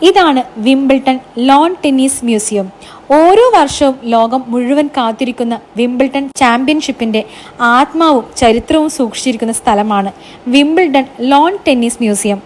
ഇതാണ് Wimbledon loan tennis museum. ഓരോ വർഷവും ലോകം മുഴുവൻ കാത്തിരിക്കുന്ന വിംബിൾട്ടൺ ചാമ്പ്യൻഷിപ്പിന്റെ ആത്മാവും ചരിത്രവും സൂക്ഷിച്ചിരിക്കുന്ന സ്ഥലമാണ് വിംബിൾട്ടൺ ലോൺ ടെന്നീസ് മ്യൂസിയം.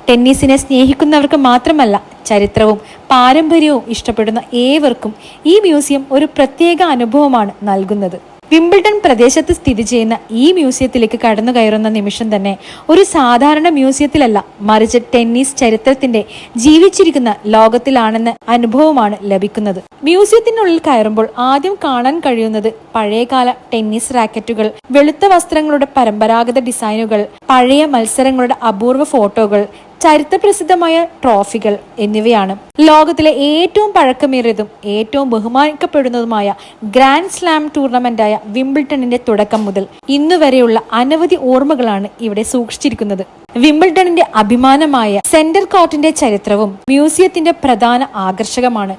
ടെന്നീസിനെ സ്നേഹിക്കുന്നവർക്ക് മാത്രമല്ല, ചരിത്രവും പാരമ്പര്യവും ഇഷ്ടപ്പെടുന്ന ഏവർക്കും ഈ മ്യൂസിയം ഒരു പ്രത്യേക അനുഭവമാണ് നൽകുന്നത്. വിംബിൾട്ടൺ പ്രദേശത്ത് സ്ഥിതി ചെയ്യുന്ന ഈ മ്യൂസിയത്തിലേക്ക് കടന്നു കയറുന്ന നിമിഷം തന്നെ ഒരു സാധാരണ മ്യൂസിയത്തിലല്ല, മറിച്ച് ടെന്നീസ് ചരിത്രത്തിന്റെ ജീവിച്ചിരിക്കുന്ന ലോകത്തിലാണെന്ന അനുഭവമാണ് ലഭിക്കുന്നത്. മ്യൂസിയത്തിനുള്ളിൽ കയറുമ്പോൾ ആദ്യം കാണാൻ കഴിയുന്നത് പഴയകാല ടെന്നീസ് റാക്കറ്റുകൾ, വെളുത്ത വസ്ത്രങ്ങളുടെ പരമ്പരാഗത ഡിസൈനുകൾ, പഴയ മത്സരങ്ങളുടെ അപൂർവ ഫോട്ടോകൾ, ചരിത്രപ്രസിദ്ധമായ ട്രോഫികൾ എന്നിവയാണ്. ലോകത്തിലെ ഏറ്റവും പഴക്കമേറിയതും ഏറ്റവും ബഹുമാനിക്കപ്പെടുന്നതുമായ ഗ്രാൻഡ് സ്ലാം ടൂർണമെന്റായ വിംബിൾട്ടണിന്റെ തുടക്കം മുതൽ ഇന്നുവരെയുള്ള അനവധി ഓർമ്മകളാണ് ഇവിടെ സൂക്ഷിച്ചിരിക്കുന്നത്. വിംബിൾട്ടണിന്റെ അഭിമാനമായ സെന്റർ കോർട്ടിന്റെ ചരിത്രവും മ്യൂസിയത്തിന്റെ പ്രധാന ആകർഷകമാണ്.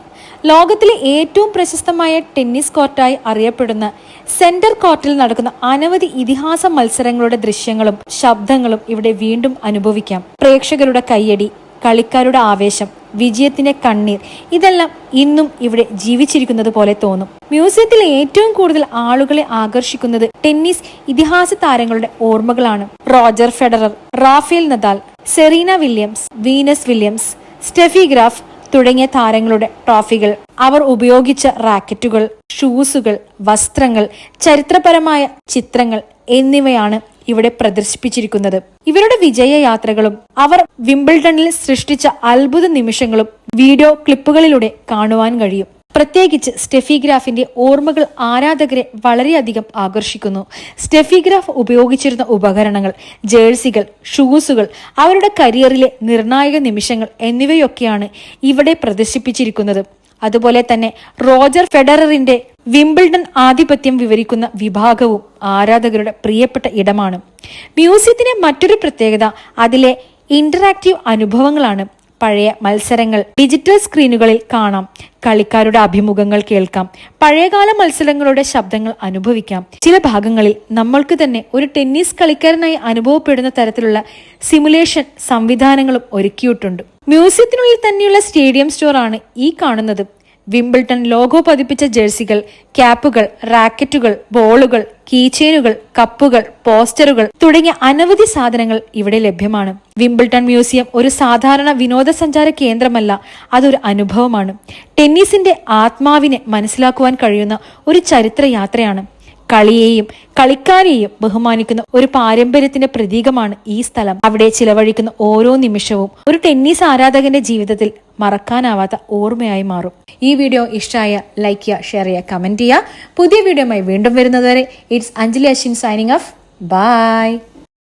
ലോകത്തിലെ ഏറ്റവും പ്രശസ്തമായ ടെന്നീസ് കോർട്ടായി അറിയപ്പെടുന്ന സെന്റർ കോർട്ടിൽ നടക്കുന്ന അനവധി ഇതിഹാസ മത്സരങ്ങളുടെ ദൃശ്യങ്ങളും ശബ്ദങ്ങളും ഇവിടെ വീണ്ടും അനുഭവിക്കാം. പ്രേക്ഷകരുടെ കയ്യടി, കളിക്കാരുടെ ആവേശം, വിജയത്തിന്റെ കണ്ണീർ, ഇതെല്ലാം ഇന്നും ഇവിടെ ജീവിച്ചിരിക്കുന്നത് പോലെ തോന്നും. മ്യൂസിയത്തിൽ ഏറ്റവും കൂടുതൽ ആളുകളെ ആകർഷിക്കുന്നത് ടെന്നീസ് ഇതിഹാസ താരങ്ങളുടെ ഓർമ്മകളാണ്. Roger Federer, Rafael Nadal, Serena Williams, Venus Williams, Steffi Graf തുടങ്ങിയ താരങ്ങളുടെ ട്രോഫികൾ, അവർ ഉപയോഗിച്ച റാക്കറ്റുകൾ, ഷൂസുകൾ, വസ്ത്രങ്ങൾ, ചരിത്രപരമായ ചിത്രങ്ങൾ എന്നിവയാണ് ഇവിടെ പ്രദർശിപ്പിച്ചിരിക്കുന്നത്. ഇവരുടെ വിജയയാത്രകളും അവർ വിംബിൾട്ടണിൽ സൃഷ്ടിച്ച അത്ഭുത നിമിഷങ്ങളും വീഡിയോ ക്ലിപ്പുകളിലൂടെ കാണുവാൻ കഴിയും. പ്രത്യേകിച്ച് സ്റ്റെഫി ഗ്രാഫിന്റെ ഓർമ്മകൾ ആരാധകരെ വളരെയധികം ആകർഷിക്കുന്നു. സ്റ്റെഫി ഗ്രാഫ് ഉപയോഗിച്ചിരുന്ന ഉപകരണങ്ങൾ, ജേഴ്സികൾ, ഷൂസുകൾ, അവരുടെ കരിയറിലെ നിർണായക നിമിഷങ്ങൾ എന്നിവയൊക്കെയാണ് ഇവിടെ പ്രദർശിപ്പിച്ചിരിക്കുന്നത്. അതുപോലെ തന്നെ റോജർ ഫെഡററിന്റെ വിംബിൾട്ടൺ ആധിപത്യം വിവരിക്കുന്ന വിഭാഗവും ആരാധകരുടെ പ്രിയപ്പെട്ട ഇടമാണ്. മ്യൂസിയത്തിന്റെ മറ്റൊരു പ്രത്യേകത അതിലെ ഇന്ററാക്റ്റീവ് അനുഭവങ്ങളാണ്. പഴയ മത്സരങ്ങൾ ഡിജിറ്റൽ സ്ക്രീനുകളിൽ കാണാം, കളിക്കാരുടെ അഭിമുഖങ്ങൾ കേൾക്കാം, പഴയകാല മത്സരങ്ങളുടെ ശബ്ദങ്ങൾ അനുഭവിക്കാം. ചില ഭാഗങ്ങളിൽ നമ്മൾക്ക് തന്നെ ഒരു ടെന്നീസ് കളിക്കാരനായി അനുഭവപ്പെടുന്ന തരത്തിലുള്ള സിമുലേഷൻ സംവിധാനങ്ങളും ഒരുക്കിയിട്ടുണ്ട്. മ്യൂസിയത്തിനുള്ളിൽ തന്നെയുള്ള സ്റ്റേഡിയം സ്റ്റോർ ആണ് ഈ കാണുന്നത്. വിംബിൾട്ടൺ ലോഗോ പതിപ്പിച്ച ജേഴ്സികൾ, ക്യാപ്പുകൾ, റാക്കറ്റുകൾ, ബോളുകൾ, കീചെയിനുകൾ, കപ്പുകൾ, പോസ്റ്ററുകൾ തുടങ്ങിയ അനവധി സാധനങ്ങൾ ഇവിടെ ലഭ്യമാണ്. വിംബിൾട്ടൺ മ്യൂസിയം ഒരു സാധാരണ വിനോദസഞ്ചാര കേന്ദ്രമല്ല, അതൊരു അനുഭവമാണ്. ടെന്നീസിന്റെ ആത്മാവിനെ മനസ്സിലാക്കുവാൻ കഴിയുന്ന ഒരു ചരിത്ര യാത്രയാണ്. കളിയെയും കളിക്കാരെയും ബഹുമാനിക്കുന്ന ഒരു പാരമ്പര്യത്തിന്റെ പ്രതീകമാണ് ഈ സ്ഥലം. അവിടെ ചിലവഴിക്കുന്ന ഓരോ നിമിഷവും ഒരു ടെന്നീസ് ആരാധകന്റെ ജീവിതത്തിൽ മറക്കാനാവാത്ത ഓർമ്മയായി മാറും. ഈ വീഡിയോ ഇഷ്ടമായ ലൈക്ക് ചെയ്യുക, ഷെയർ ചെയ്യുക, കമന്റ് ചെയ്യുക. പുതിയ വീഡിയോയുമായി വീണ്ടും വരുന്നതുവരെ it's Anjali Ashwin signing off. By.